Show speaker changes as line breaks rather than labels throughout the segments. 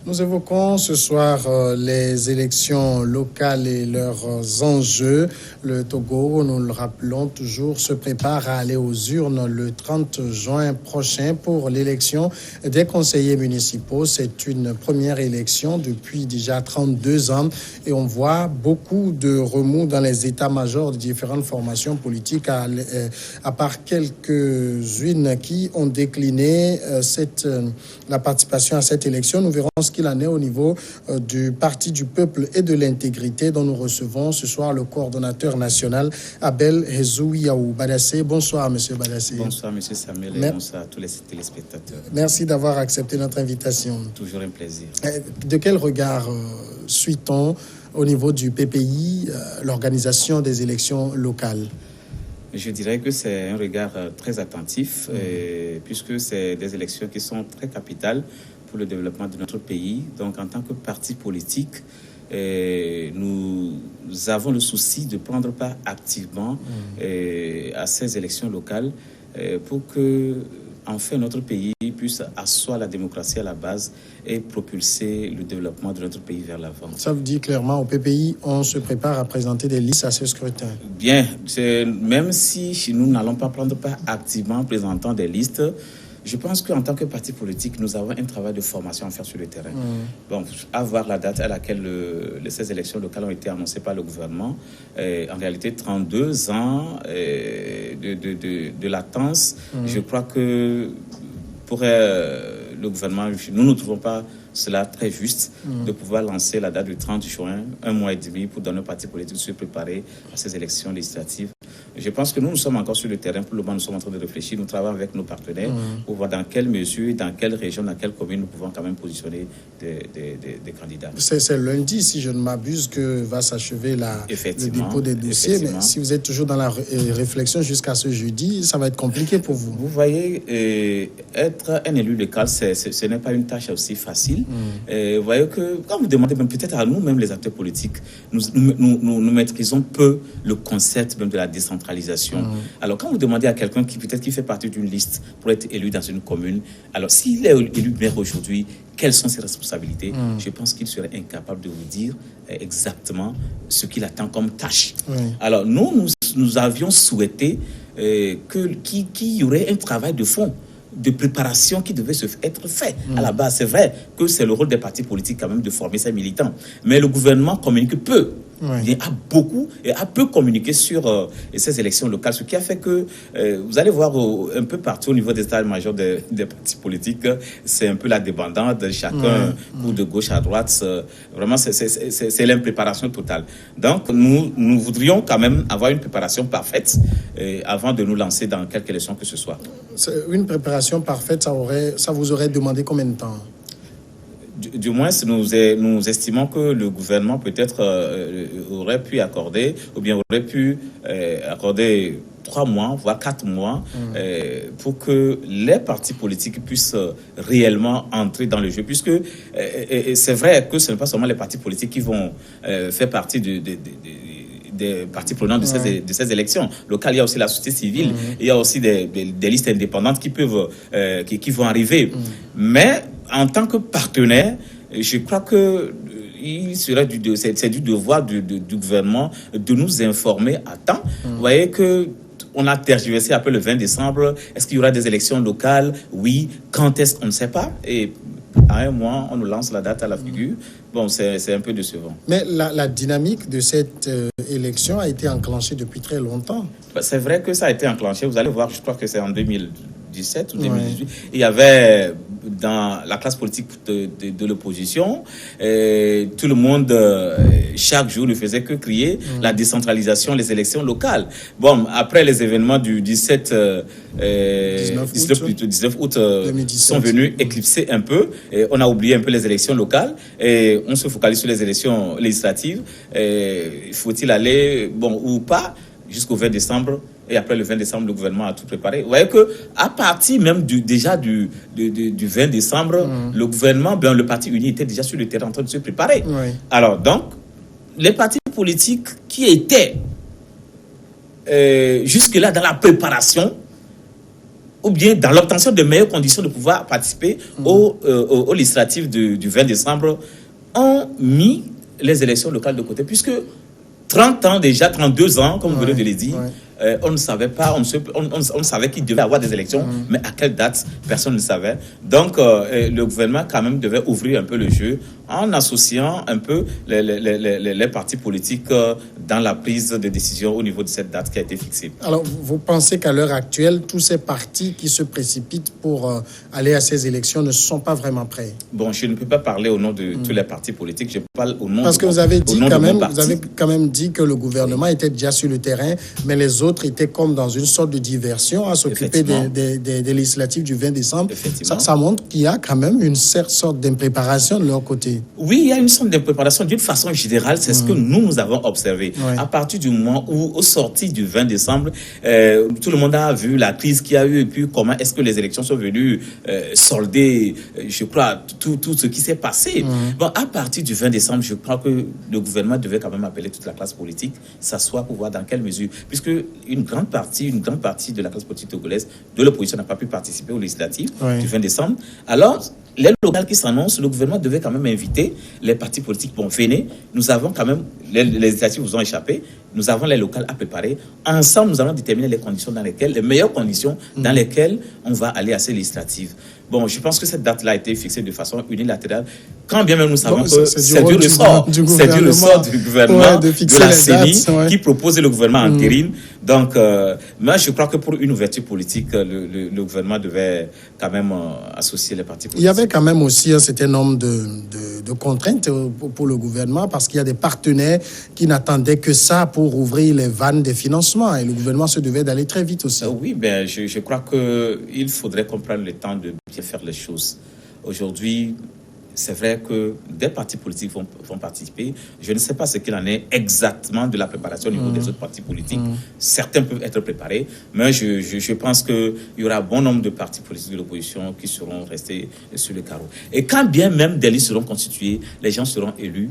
Nous évoquons ce soir les élections locales et leurs enjeux. Le Togo, nous le rappelons toujours, se prépare à aller aux urnes le 30 juin prochain pour l'élection des conseillers municipaux. C'est une première élection depuis déjà 32 ans et on voit beaucoup de remous dans les états-majors de différentes formations politiques, à part quelques-unes qui ont décliné la participation à cette élection. Nous verrons ce qu'il en est au niveau du Parti du Peuple et de l'Intégrité, dont nous recevons ce soir le coordonnateur national Abel Hezouyaou Badassé. Bonsoir, monsieur Badassé.
Bonsoir, monsieur Samuel, et bonsoir à tous les téléspectateurs.
Merci d'avoir accepté notre invitation.
Toujours un plaisir.
De quel regard suit-on au niveau du PPI l'organisation des élections locales?
Je dirais que c'est un regard très attentif, puisque c'est des élections qui sont très capitales pour le développement de notre pays. Donc, en tant que parti politique, nous avons le souci de prendre part activement à ces élections locales pour que, enfin, notre pays puisse asseoir la démocratie à la base et propulser le développement de notre pays vers l'avant.
Ça veut dire clairement, au PPI, on se prépare à présenter des listes à ce scrutin.
Bien, même si nous n'allons pas prendre part activement en présentant des listes, je pense qu'en tant que parti politique, nous avons un travail de formation à faire sur le terrain. Bon, à voir la date à laquelle ces élections locales ont été annoncées par le gouvernement, en réalité 32 ans de latence, je crois que pour le gouvernement, nous ne trouvons pas cela très juste de pouvoir lancer la date du 30 juin, un mois et demi, pour donner aux partis politiques de se préparer à ces élections législatives. Je pense que nous sommes encore sur le terrain. Pour le moment, nous sommes en train de réfléchir. Nous travaillons avec nos partenaires pour voir dans quelle mesure, dans quelle région, dans quelle commune nous pouvons quand même positionner des candidats.
C'est lundi, si je ne m'abuse, que va s'achever le dépôt des dossiers. Mais si vous êtes toujours dans la réflexion jusqu'à ce jeudi, ça va être compliqué pour vous.
Vous voyez, être un élu local, ce n'est pas une tâche aussi facile. Vous voyez que quand vous demandez, même peut-être à nous, même les acteurs politiques, nous maîtrisons peu le concept même de la décentralisation. Alors, quand vous demandez à quelqu'un qui fait partie d'une liste pour être élu dans une commune, alors s'il est élu maire aujourd'hui, quelles sont ses responsabilités? Je pense qu'il serait incapable de vous dire exactement ce qu'il attend comme tâche. Alors, nous avions souhaité qu'il y aurait un travail de fond, de préparation qui devait être fait à la base. C'est vrai que c'est le rôle des partis politiques quand même de former ses militants, mais le gouvernement communique peu. Il a beaucoup et a peu communiqué sur ces élections locales, ce qui a fait que vous allez voir un peu partout au niveau des états-majors des partis politiques, c'est un peu la débandade, chacun court de gauche à droite, vraiment c'est l'impréparation totale. Donc nous voudrions quand même avoir une préparation parfaite avant de nous lancer dans quelque élection que ce soit.
Une préparation parfaite, ça vous aurait demandé combien de temps?
Du moins, nous estimons que le gouvernement peut-être aurait pu accorder, ou bien aurait pu accorder 3 mois, voire 4 mois, pour que les partis politiques puissent réellement entrer dans le jeu. Puisque c'est vrai que ce n'est pas seulement les partis politiques qui vont faire partie des partis prenants de ces élections locales. Il y a aussi la société civile, il y a aussi des listes indépendantes qui vont arriver. Mais en tant que partenaire, je crois que c'est du devoir du gouvernement de nous informer à temps. Vous voyez que on a tergiversé après le 20 décembre. Est-ce qu'il y aura des élections locales? Oui. Quand est-ce qu'on ne sait pas? Et à un mois, on nous lance la date à la figure. Bon, c'est un peu décevant. Mais
la dynamique de cette élection a été enclenchée depuis très longtemps.
C'est vrai que ça a été enclenché. Vous allez voir, je crois que c'est en 2017 ou 2018. Il y avait dans la classe politique de l'opposition, tout le monde, chaque jour, ne faisait que crier la décentralisation, les élections locales. Bon, après les événements du 19 août sont venus éclipser un peu. Et on a oublié un peu les élections locales et on se focalise sur les élections législatives. Faut-il aller, bon, ou pas, jusqu'au 20 décembre? Et après le 20 décembre, le gouvernement a tout préparé. Vous voyez qu'à partir même du 20 décembre, le gouvernement, le parti uni était déjà sur le terrain en train de se préparer. Alors donc, les partis politiques qui étaient jusque-là dans la préparation, ou bien dans l'obtention de meilleures conditions de pouvoir participer aux législatives du 20 décembre, ont mis les élections locales de côté, puisque 30 ans déjà, 32 ans, comme vous venez de le dire, on ne savait pas, on savait qu'il devait y avoir des élections, mais à quelle date, personne ne savait. Donc, le gouvernement, quand même, devait ouvrir un peu le jeu en associant un peu les partis politiques dans la prise de décision au niveau de cette date qui a été fixée.
Alors, vous pensez qu'à l'heure actuelle, tous ces partis qui se précipitent pour aller à ces élections ne sont pas vraiment prêts?
Bon, je ne peux pas parler au nom de tous les partis politiques, je parle au nom
Parce que vous avez dit quand même dit que le gouvernement était déjà sur le terrain, mais les autres étaient comme dans une sorte de diversion à s'occuper des législatives du 20 décembre. Ça montre qu'il y a quand même une sorte d'impréparation de leur côté.
Oui, il y a une sorte d'impréparation d'une façon générale, c'est ce que nous avons observé. À partir du moment où, au sorti du 20 décembre, tout le monde a vu la crise qu'il y a eu et puis comment est-ce que les élections sont venues solder, je crois, tout ce qui s'est passé. Bon, à partir du 20 décembre, je crois que le gouvernement devait quand même appeler toute la classe politique, s'asseoir pour voir dans quelle mesure, puisque une grande partie de la classe politique togolaise, de l'opposition n'a pas pu participer aux législatives du 20 décembre. Alors, les locales qui s'annoncent, le gouvernement devait quand même inviter les partis politiques. Bon, venez, nous avons quand même, les législatives vous ont échappé, nous avons les locales à préparer. Ensemble, nous allons déterminer les conditions dans lesquelles, les meilleures conditions dans lesquelles on va aller à ces législatives. Bon, je pense que cette date-là a été fixée de façon unilatérale, quand bien même nous savons que c'est du ressort du gouvernement, de la CENI, qui propose le gouvernement intérim. Donc, moi, je crois que pour une ouverture politique, le gouvernement devait quand même associer les partis politiques.
Il y avait quand même aussi un certain nombre de contraintes pour le gouvernement, parce qu'il y a des partenaires qui n'attendaient que ça pour ouvrir les vannes des financements, et le gouvernement se devait d'aller très vite aussi.
Oui, ben, je crois qu'il faudrait qu'on prenne le temps de bien faire les choses. Aujourd'hui, c'est vrai que des partis politiques vont participer. Je ne sais pas ce qu'il en est exactement de la préparation au niveau des autres partis politiques. Certains peuvent être préparés, mais je pense qu'il y aura un bon nombre de partis politiques de l'opposition qui seront restés sur le carreau. Et quand bien même des listes seront constituées, les gens seront élus,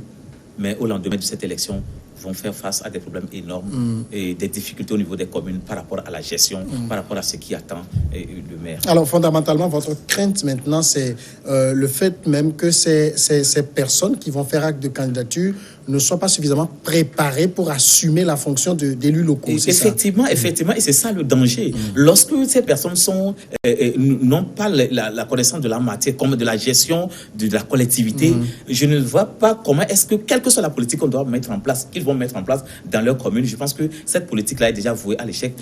mais au lendemain de cette élection, vont faire face à des problèmes énormes et des difficultés au niveau des communes par rapport à la gestion, par rapport à ce qui attend le maire.
Alors, fondamentalement, votre crainte maintenant, c'est le fait même que ces personnes qui vont faire acte de candidature ne soient pas suffisamment préparées pour assumer la fonction d'élus locaux.
Effectivement, et c'est ça le danger. Lorsque ces personnes n'ont pas la connaissance de la matière, comme de la gestion de la collectivité, je ne vois pas comment est-ce que, quelle que soit la politique qu'on doit mettre en place, qu'ils vont mettre en place dans leur commune, je pense que cette politique-là est déjà vouée à l'échec.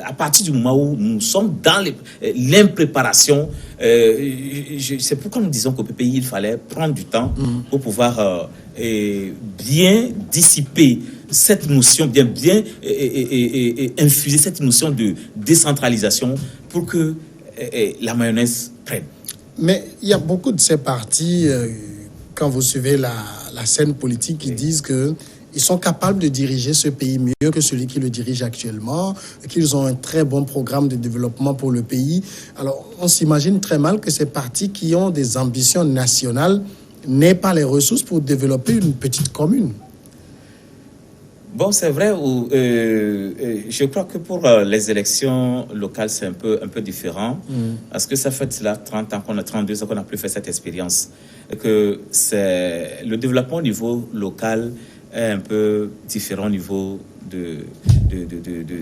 À partir du moment où nous sommes dans l'impréparation, c'est pourquoi nous disons qu'au PPI, il fallait prendre du temps pour pouvoir bien dissiper cette notion, bien infuser cette notion de décentralisation pour que la mayonnaise prenne.
Mais il y a beaucoup de ces partis, quand vous suivez la scène politique, qui disent que ils sont capables de diriger ce pays mieux que celui qui le dirige actuellement, qu'ils ont un très bon programme de développement pour le pays. Alors, on s'imagine très mal que ces partis qui ont des ambitions nationales n'aient pas les ressources pour développer une petite commune.
Bon, c'est vrai, je crois que pour les élections locales, c'est un peu différent, parce que ça fait là 30 ans, 32 ans qu'on n'a plus fait cette expérience, que c'est le développement au niveau local est un peu différent au niveau du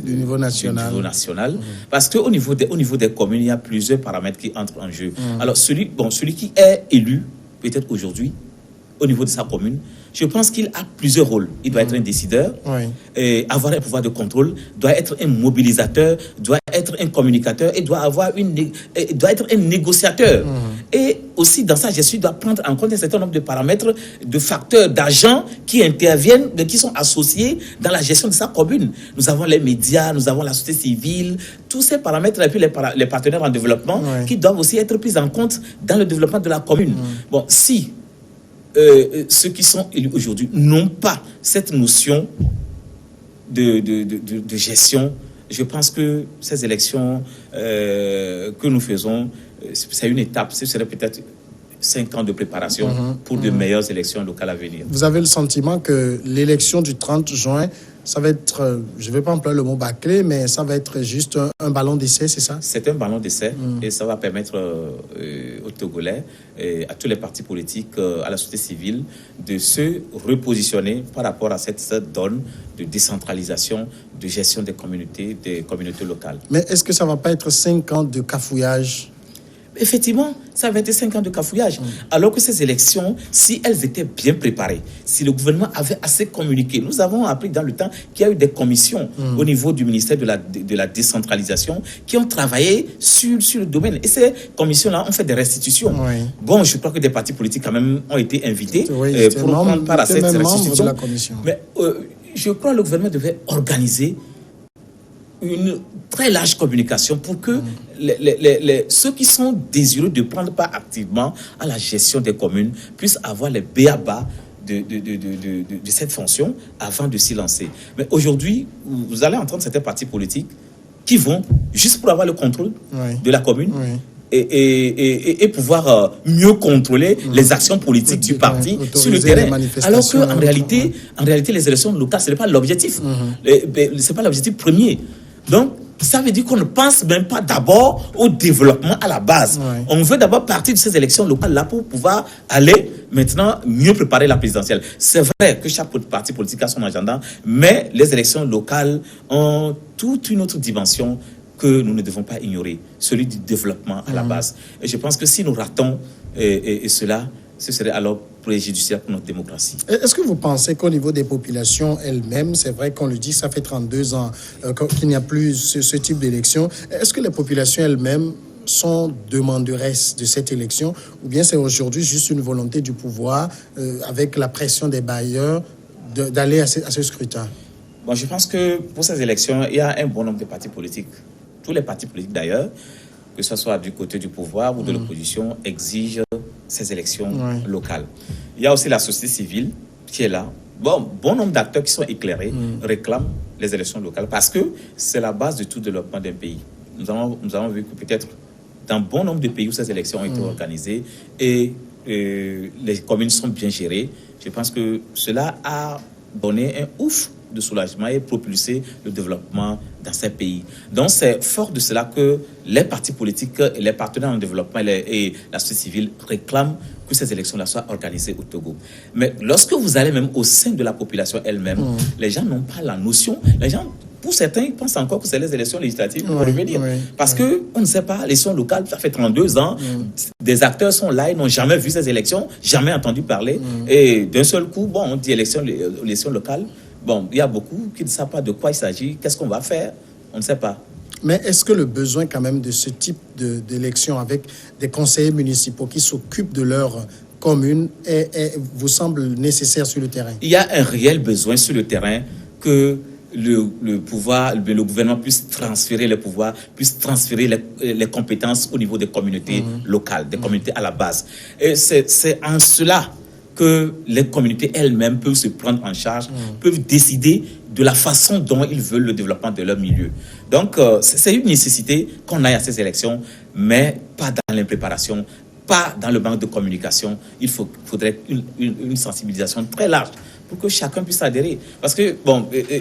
niveau national.
Parce qu'au niveau des communes, il y a plusieurs paramètres qui entrent en jeu. Alors, celui qui est élu, peut-être aujourd'hui, au niveau de sa commune, je pense qu'il a plusieurs rôles. Il doit être un décideur, avoir un pouvoir de contrôle, doit être un mobilisateur, doit être un communicateur et doit être un négociateur. Et aussi, dans sa gestion, il doit prendre en compte un certain nombre de paramètres, de facteurs, d'agents qui interviennent, qui sont associés dans la gestion de sa commune. Nous avons les médias, nous avons la société civile, tous ces paramètres, et puis les partenaires en développement qui doivent aussi être pris en compte dans le développement de la commune. Bon, si ceux qui sont élus aujourd'hui n'ont pas cette notion de gestion, je pense que ces élections que nous faisons, c'est une étape, ce serait peut-être 5 ans de préparation pour de meilleures élections locales à venir.
Vous avez le sentiment que l'élection du 30 juin ça va être, je ne vais pas employer le mot bâclé, mais ça va être juste un ballon d'essai, c'est ça?
C'est un ballon d'essai et ça va permettre aux Togolais, à tous les partis politiques, à la société civile, de se repositionner par rapport à cette donne de décentralisation, de gestion des communautés locales.
Mais est-ce que ça ne va pas être 5 ans de cafouillage?
Effectivement, ça va être 5 ans de cafouillage. Alors que ces élections, si elles étaient bien préparées, si le gouvernement avait assez communiqué, nous avons appris dans le temps qu'il y a eu des commissions au niveau du ministère de la décentralisation qui ont travaillé sur le domaine. Et ces commissions-là ont fait des restitutions.
Oui.
Bon, je crois que des partis politiques quand même ont été invités pour prendre part à cette restitution.
De la commission.
Mais je crois que le gouvernement devait organiser une très large communication pour que ceux qui sont désireux de prendre part activement à la gestion des communes puissent avoir les b.a.-ba de cette fonction avant de s'y lancer. Mais aujourd'hui, vous allez entendre certains partis politiques qui vont, juste pour avoir le contrôle de la commune, et pouvoir mieux contrôler les actions politiques du parti sur le terrain. Alors qu'en réalité, les élections locales, ce n'est pas l'objectif. Ce n'est pas l'objectif premier. Donc, ça veut dire qu'on ne pense même pas d'abord au développement à la base. On veut d'abord partir de ces élections locales-là pour pouvoir aller maintenant mieux préparer la présidentielle. C'est vrai que chaque parti politique a son agenda, mais les élections locales ont toute une autre dimension que nous ne devons pas ignorer, celui du développement à la base. Et je pense que si nous ratons cela, ce serait alors préjudiciable pour notre démocratie.
Est-ce que vous pensez qu'au niveau des populations elles-mêmes, c'est vrai qu'on le dit, ça fait 32 ans qu'il n'y a plus ce type d'élection, est-ce que les populations elles-mêmes sont demanderesses de cette élection, ou bien c'est aujourd'hui juste une volonté du pouvoir, avec la pression des bailleurs, d'aller à ce scrutin?
Bon, je pense que pour ces élections, il y a un bon nombre de partis politiques. Tous les partis politiques d'ailleurs, que ce soit du côté du pouvoir ou de l'opposition, exigent ces élections locales. Il y a aussi la société civile qui est là. Bon nombre d'acteurs qui sont éclairés réclament les élections locales parce que c'est la base de tout développement d'un pays. Nous avons vu que peut-être dans bon nombre de pays où ces élections ont été organisées et les communes sont bien gérées, je pense que cela a donné un ouf de soulagement et propulser le développement dans ces pays. Donc c'est fort de cela que les partis politiques et les partenaires en développement et la société civile réclament que ces élections-là soient organisées au Togo. Mais lorsque vous allez même au sein de la population elle-même, les gens n'ont pas la notion. Les gens, pour certains, ils pensent encore que c'est les élections législatives pour revenir. Parce qu'on ne sait pas, les élections locales, ça fait 32 ans, des acteurs sont là, ils n'ont jamais vu ces élections, jamais entendu parler. Et d'un seul coup, on dit élections locales. Bon, il y a beaucoup qui ne savent pas de quoi il s'agit, qu'est-ce qu'on va faire, on ne sait pas.
Mais est-ce que le besoin quand même de ce type d'élection avec des conseillers municipaux qui s'occupent de leur commune vous semble nécessaire sur le terrain? Il
y a un réel besoin sur le terrain que le pouvoir, le gouvernement puisse transférer le pouvoir, puisse transférer les compétences au niveau des communautés locales, des communautés à la base. Et c'est en cela que les communautés elles-mêmes peuvent se prendre en charge, peuvent décider de la façon dont ils veulent le développement de leur milieu. Donc, c'est une nécessité qu'on aille à ces élections, mais pas dans l'impréparation, pas dans le manque de communication. Il faudrait une sensibilisation très large pour que chacun puisse adhérer. Parce que,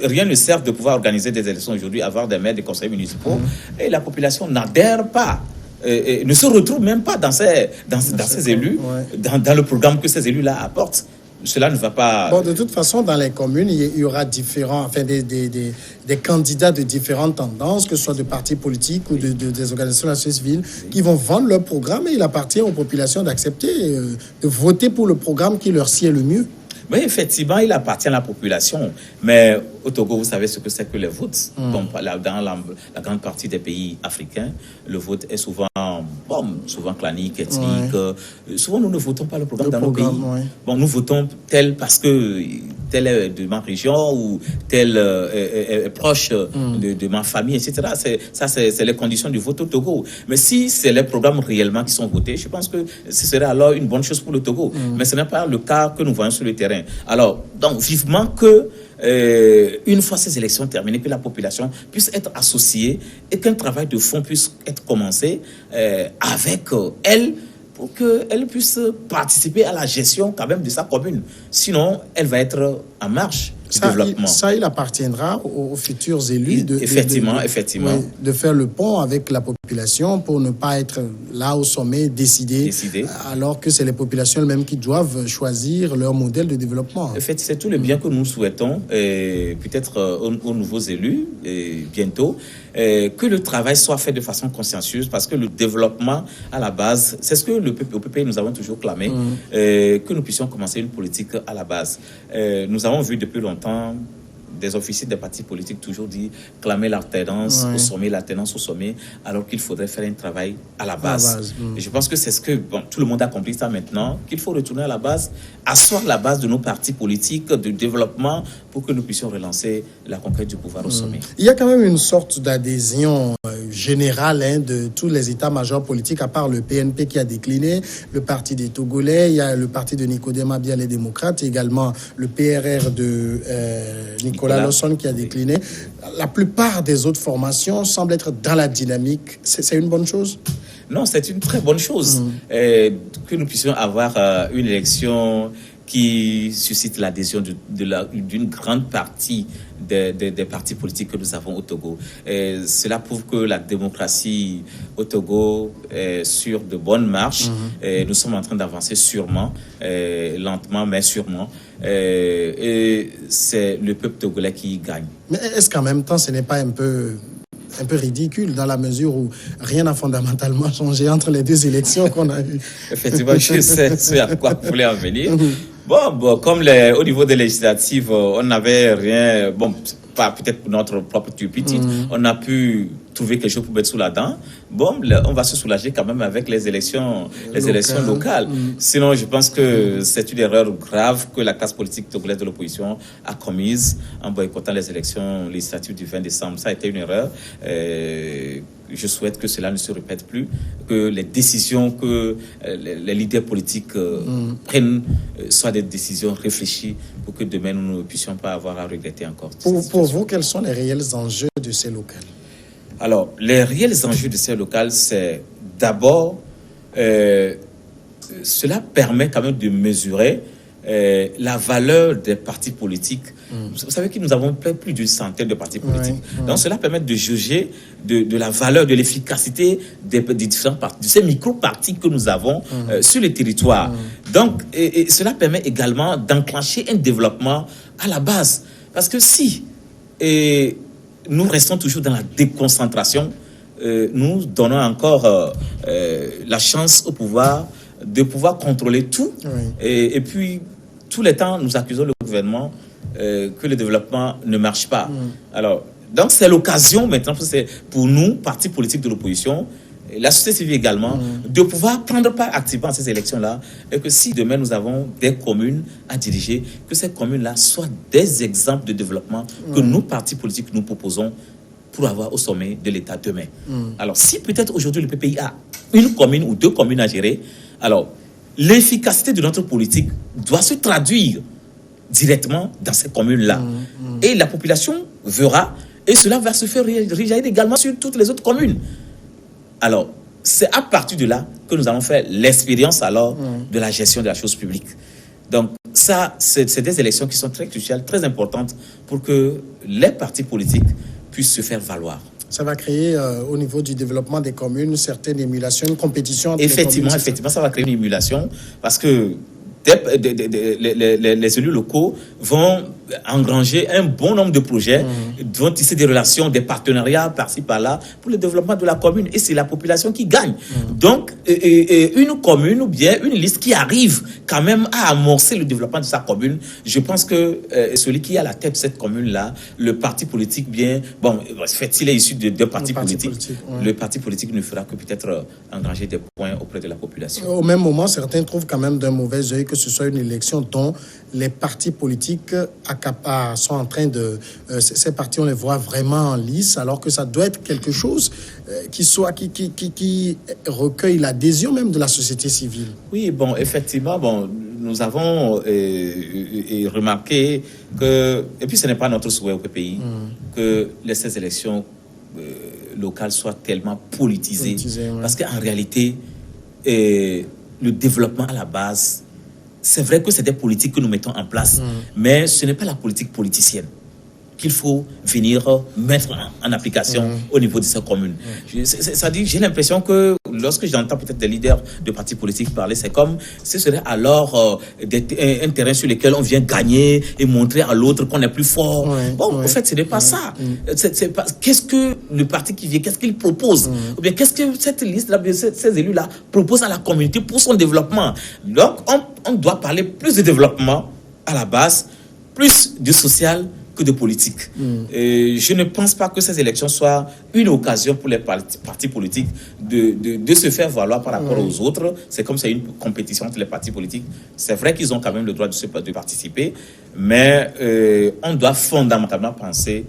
rien ne sert de pouvoir organiser des élections aujourd'hui, avoir des maires, des conseils municipaux, et la population n'adhère pas. Ne se retrouve même pas dans ces élus, dans le programme que ces élus-là apportent. Cela ne va pas...
de toute façon, dans les communes, il y aura des candidats de différentes tendances, que ce soit de partis politiques ou des organisations de la société civile, qui vont vendre leur programme et il appartient aux populations d'accepter, de voter pour le programme qui leur sied le mieux.
Oui, effectivement, il appartient à la population. Mais au Togo, vous savez ce que c'est que les votes. Dans la grande partie des pays africains, le vote est souvent clanique, ethnique. Souvent, nous ne votons pas le programme dans nos pays. Nous votons tel parce que tel est de ma région ou tel est proche de ma famille, etc. C'est les conditions du vote au Togo. Mais si c'est les programmes réellement qui sont votés, je pense que ce serait alors une bonne chose pour le Togo. Mais ce n'est pas le cas que nous voyons sur le terrain. Alors, donc, vivement que une fois ces élections terminées, que la population puisse être associée et qu'un travail de fond puisse être commencé avec elle pour qu'elle puisse participer à la gestion quand même de sa commune. Sinon, elle va être en marche développement.
Il appartiendra aux futurs élus
effectivement.
De faire le pont avec la population pour ne pas être là au sommet décidé. Alors que c'est les populations elles-mêmes qui doivent choisir leur modèle de développement.
En fait, c'est tout le bien que nous souhaitons, peut-être aux nouveaux élus, bientôt, que le travail soit fait de façon consciencieuse, parce que le développement, à la base, c'est ce que au PPI nous avons toujours clamé, que nous puissions commencer une politique à la base. Nous avons vu depuis longtemps des officiers des partis politiques toujours dire clamer l'alternance au sommet, alors qu'il faudrait faire un travail à la base. Et je pense que c'est ce que tout le monde a compris ça maintenant, qu'il faut retourner à la base, asseoir la base de nos partis politiques de développement pour que nous puissions relancer la conquête du pouvoir au sommet.
Il y a quand même une sorte d'adhésion générale de tous les états-majors politiques, à part le PNP qui a décliné, le parti des Togolais, il y a le parti de Nicodème Abia, les démocrates, et également le PRR de Nicolas Lawson qui a décliné. La plupart des autres formations semblent être dans la dynamique. C'est une bonne chose?
Non, c'est une très bonne chose que nous puissions avoir une élection qui suscite l'adhésion d'une grande partie des partis politiques que nous avons au Togo. Cela prouve que la démocratie au Togo est sur de bonnes marches. Nous sommes en train d'avancer sûrement, lentement mais sûrement. Et c'est le peuple togolais qui gagne.
Mais est-ce qu'en même temps, ce n'est pas un peu ridicule dans la mesure où rien n'a fondamentalement changé entre les deux élections qu'on a eues?
Effectivement, je sais ce à quoi vous voulez en venir. Bon, comme au niveau des législatives, on n'avait rien, pas peut-être pour notre propre turpitude, on a pu trouver quelque chose pour mettre sous la dent. On va se soulager quand même avec les élections locales. Sinon, je pense que c'est une erreur grave que la classe politique togolaise de l'opposition a commise en boycottant les élections législatives du 20 décembre. Ça a été une erreur. Je souhaite que cela ne se répète plus, que les décisions que les leaders politiques prennent soient des décisions réfléchies pour que demain nous ne puissions pas avoir à regretter encore.
Pour vous, quels sont les réels enjeux de ces locales?
Alors, les réels enjeux de ces locales, c'est d'abord, cela permet quand même de mesurer la valeur des partis politiques. Vous savez que nous avons plus d'une centaine de partis politiques. Donc, cela permet de juger de la valeur, de l'efficacité des différents partis, de ces micro-partis que nous avons sur le territoire. Donc, et cela permet également d'enclencher un développement à la base. Parce que si nous restons toujours dans la déconcentration, nous donnons encore la chance au pouvoir de pouvoir contrôler tout. Et puis, tous les temps, nous accusons le gouvernement que le développement ne marche pas. Alors, donc, c'est l'occasion maintenant, pour nous, partis politiques de l'opposition, la société civile également, de pouvoir prendre part activement à ces élections-là, et que si demain nous avons des communes à diriger, que ces communes-là soient des exemples de développement que nos partis politiques nous proposons pour avoir au sommet de l'État demain. Alors, si peut-être aujourd'hui le PPI a une commune ou deux communes à gérer, alors l'efficacité de notre politique doit se traduire directement dans ces communes-là. Et la population verra, et cela va se faire rejaillir également sur toutes les autres communes. Alors, c'est à partir de là que nous allons faire l'expérience alors de la gestion de la chose publique. Donc, ça, c'est des élections qui sont très cruciales, très importantes pour que les partis politiques puissent se faire valoir.
Ça va créer au niveau du développement des communes une certaine émulation, une compétition entre les communes.
Effectivement, ça va créer une émulation parce que les élus locaux vont engranger un bon nombre de projets, vont tisser des relations, des partenariats par-ci, par-là, pour le développement de la commune. Et c'est la population qui gagne. Donc, une commune ou bien une liste qui arrive quand même à amorcer le développement de sa commune, je pense que celui qui est à la tête de cette commune-là, le parti politique, s'il est issu de partis politiques, le parti politique ne fera que peut-être engranger des points auprès de la population.
Au même moment, certains trouvent quand même d'un mauvais œil que ce soit une élection dont les partis politiques sont en train de... ces partis, on les voit vraiment en lice, alors que ça doit être quelque chose qui recueille l'adhésion même de la société civile.
Oui, effectivement, nous avons remarqué que... Et puis, ce n'est pas notre souhait au PPI que ces élections locales soient tellement politisées. Parce qu'en réalité, le développement à la base, c'est vrai que c'est des politiques que nous mettons en place, mais ce n'est pas la politique politicienne qu'il faut venir mettre en application au niveau de ces communes. J'ai l'impression que lorsque j'entends peut-être des leaders de partis politiques parler, c'est comme ce serait alors un terrain sur lequel on vient gagner et montrer à l'autre qu'on est plus fort. En fait, ce n'est pas ça. Qu'est-ce que le parti qui vient, qu'est-ce qu'il propose? Ou bien qu'est-ce que cette liste-là, ces élus-là proposent à la communauté pour son développement? Donc, on doit parler plus de développement à la base, plus de social que de politique. Je ne pense pas que ces élections soient une occasion pour les partis politiques de se faire valoir par rapport aux autres. C'est comme c'est une compétition entre les partis politiques. C'est vrai qu'ils ont quand même le droit de participer, mais on doit fondamentalement penser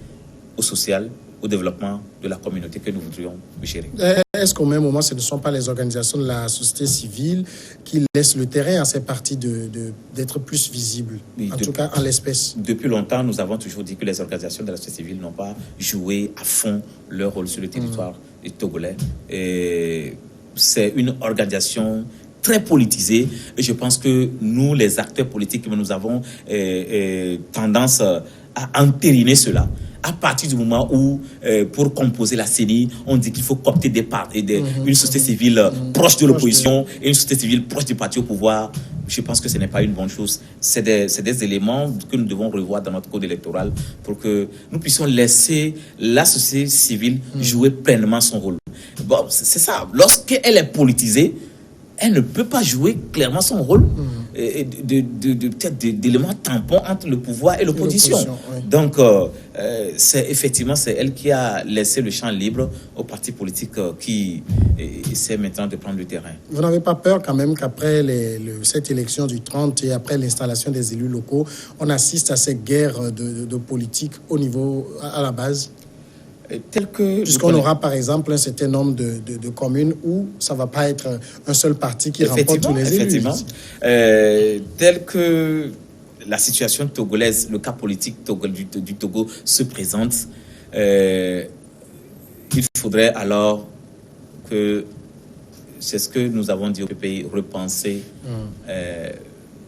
au social, au développement de la communauté que nous voudrions gérer.
Est-ce qu'au même moment, ce ne sont pas les organisations de la société civile qui laissent le terrain à ces partis d'être plus visibles, en tout cas en l'espèce?
Depuis longtemps, nous avons toujours dit que les organisations de la société civile n'ont pas joué à fond leur rôle sur le territoire togolais. Et c'est une organisation très politisée. Et je pense que nous, les acteurs politiques, nous avons tendance à entériner cela. À partir du moment où, pour composer la CENI, on dit qu'il faut coopter une société civile proche de l'opposition et une société civile proche du parti au pouvoir, je pense que ce n'est pas une bonne chose. C'est des éléments que nous devons revoir dans notre code électoral pour que nous puissions laisser la société civile jouer pleinement son rôle. Bon, c'est ça. Lorsqu'elle est politisée, elle ne peut pas jouer clairement son rôle d'élément tampon entre le pouvoir et l'opposition. Donc, c'est elle qui a laissé le champ libre aux partis politiques qui essaient maintenant de prendre le terrain.
Vous n'avez pas peur quand même qu'après cette élection du 30 et après l'installation des élus locaux, on assiste à cette guerre de politique au niveau, à la base? Puisqu'on aura par exemple un certain nombre de communes où ça ne va pas être un seul parti qui remporte tous les élus.
Effectivement. Tel que la situation togolaise, le cas politique du Togo se présente, il faudrait alors que, c'est ce que nous avons dit au pays, repenser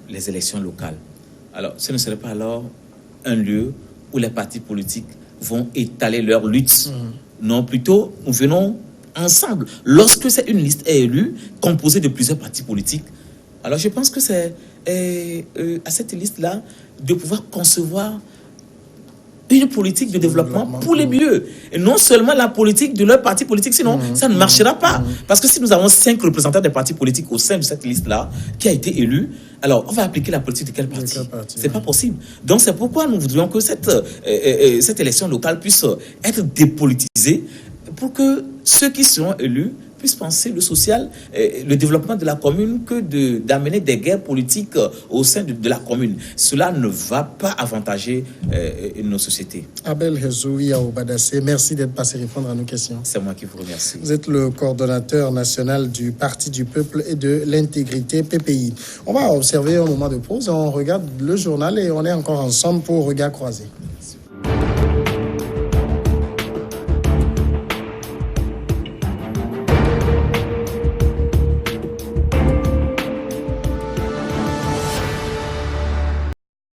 les élections locales. Alors, ce ne serait pas alors un lieu où les partis politiques vont étaler leur lutte. Non, plutôt, nous venons ensemble. Lorsque c'est une liste élue, composée de plusieurs partis politiques, alors je pense que c'est à cette liste-là de pouvoir concevoir une politique de développement pour les milieux. Et non seulement la politique de leur parti politique, sinon ça ne marchera pas. Parce que si nous avons 5 représentants des partis politiques au sein de cette liste-là, qui a été élue, alors on va appliquer la politique de quel parti? C'est pas possible. Donc c'est pourquoi nous voudrions que cette élection locale puisse être dépolitisée pour que ceux qui seront élus puissent penser le social, le développement de la commune que d'amener des guerres politiques au sein de la commune. Cela ne va pas avantager nos sociétés.
Abel Hezoui Aobadassé, merci d'être passé répondre à nos questions.
C'est moi qui vous remercie.
Vous êtes le coordonnateur national du Parti du Peuple et de l'Intégrité, PPI. On va observer un moment de pause, on regarde le journal et on est encore ensemble pour Regard Croisé.
Merci.